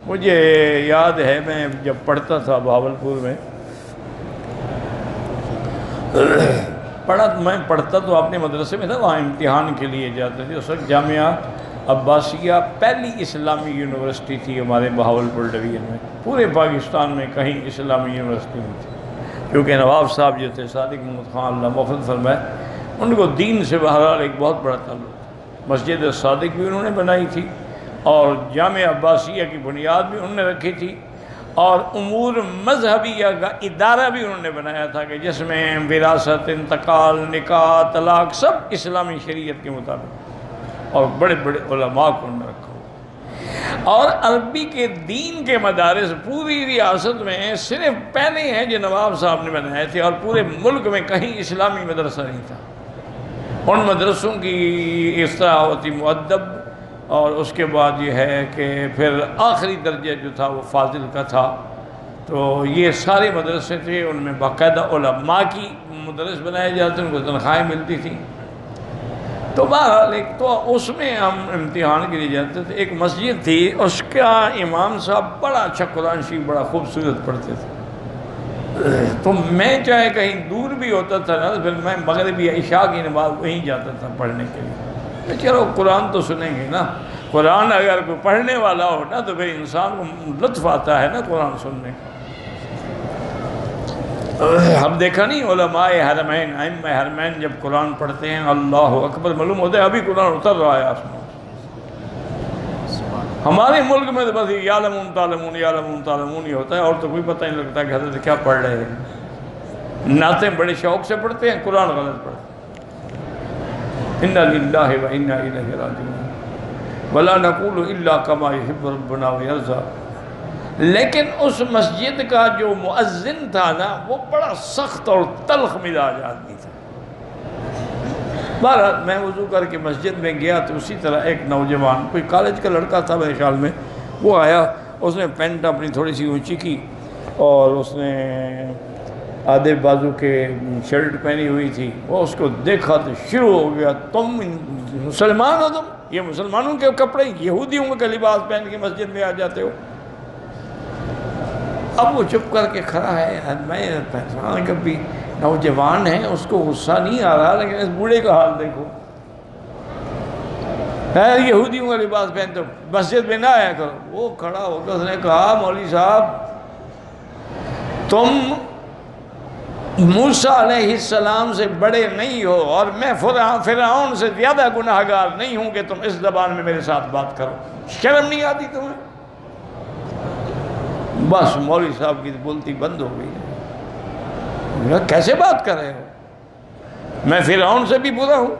مجھے یاد ہے میں جب پڑھتا تھا بہاولپور میں میں پڑھتا تو اپنے مدرسے میں تھا، وہاں امتحان کے لیے جاتے تھے۔ اس وقت جامعہ عباسیہ پہلی اسلامی یونیورسٹی تھی ہمارے بہاولپور ڈویژن میں، پورے پاکستان میں کہیں اسلامی یونیورسٹی نہیں تھی، کیونکہ نواب صاحب جو تھے صادق محمد خان اللہ مغفرت فرمائے، ان کو دین سے بہرحال ایک بہت بڑا تعلق تھا۔ مسجد صادق بھی انہوں نے بنائی تھی اور جامعہ عباسیہ کی بنیاد بھی انہوں نے رکھی تھی، اور امور مذہبیہ کا ادارہ بھی انہوں نے بنایا تھا کہ جس میں وراثت، انتقال، نکاح، طلاق سب اسلامی شریعت کے مطابق، اور بڑے بڑے علماء کو انہوں نے رکھا ہوا۔ اور عربی کے دین کے مدارس پوری ریاست میں صرف پہلے ہیں جو نواب صاحب نے بنائے تھے، اور پورے ملک میں کہیں اسلامی مدرسہ نہیں تھا۔ ان مدرسوں کی اس طرح ہوتی مؤدب، اور اس کے بعد یہ ہے کہ پھر آخری درجہ جو تھا وہ فاضل کا تھا۔ تو یہ سارے مدرسے تھے، ان میں باقاعدہ علماء کی مدرس بنائے جاتے، ان کو تنخواہیں ملتی تھیں۔ تو بہرحال ایک تو اس میں ہم امتحان کے لیے جاتے تھے۔ ایک مسجد تھی، اس کا امام صاحب بڑا اچھا قرآن شریف بڑا خوبصورت پڑھتے تھے، تو میں چاہے کہیں دور بھی ہوتا تھا نا، پھر میں مغربی عشاء کی نماز وہیں جاتا تھا پڑھنے کے لیے۔ چلو قرآن تو سنیں گے نا، قرآن اگر کوئی پڑھنے والا ہو نا تو پھر انسان کو لطف آتا ہے نا قرآن سننے کا۔ ہم دیکھا نہیں علماء حرمین، ائمہ حرمین جب قرآن پڑھتے ہیں اللہ اکبر، معلوم ہوتا ہے ابھی قرآن اتر رہا ہے آسمان۔ ہمارے ملک میں تو بس یعلمون تعلمون یعلمون تعلمون ہی ہوتا ہے، اور تو کوئی پتہ نہیں لگتا کہ حضرت کیا پڑھ رہے ہیں۔ نعتیں بڑے شوق سے پڑھتے ہیں، قرآن غلط پڑھتے ہیں۔ انا للہ و انا الیہ راجعون ولا نقول الا کما یحب ربنا ویرضی۔ لیکن اس مسجد کا جو مؤذن تھا نا، وہ بڑا سخت اور تلخ مزاج آدمی تھا۔ بہرحال میں وضو کر کے مسجد میں گیا تو اسی طرح ایک نوجوان، کوئی کالج کا لڑکا تھا میرے خیال میں، وہ آیا، اس نے پینٹ اپنی تھوڑی سی اونچی کی اور اس نے آدھے بازو کے شرٹ پہنی ہوئی تھی۔ وہ اس کو دیکھا تو شروع ہو گیا، تم مسلمان ہو، تم یہ مسلمانوں کے کپڑے یہودیوں کے لباس پہن کے مسجد میں آ جاتے ہو۔ اب وہ چپ کر کے کھڑا ہے، میں پہچان کبھی نوجوان ہے، اس کو غصہ نہیں آ رہا، لیکن اس بوڑھے کا حال دیکھو، یہودیوں کا لباس پہنتے ہو، مسجد میں نہ آیا کرو۔ وہ کھڑا ہو کر اس نے کہا مولوی صاحب تم موسیٰ علیہ السلام سے بڑے نہیں ہو، اور میں فرعون سے زیادہ گناہگار نہیں ہوں کہ تم اس زبان میں میرے ساتھ بات کرو، شرم نہیں آتی تمہیں؟ بس مولوی صاحب کی بولتی بند ہو گئی۔ کیسے بات کر رہے ہو؟ میں فرعون سے بھی برا ہوں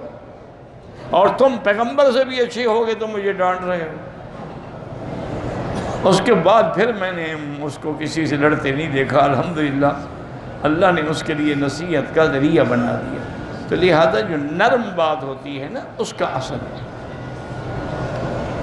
اور تم پیغمبر سے بھی اچھے ہو گے، تم مجھے ڈانٹ رہے ہو۔ اس کے بعد پھر میں نے اس کو کسی سے لڑتے نہیں دیکھا، الحمدللہ اللہ نے اس کے لیے نصیحت کا ذریعہ بنا دیا۔ تو لہذا جو نرم بات ہوتی ہے نا، اس کا اثر ہے۔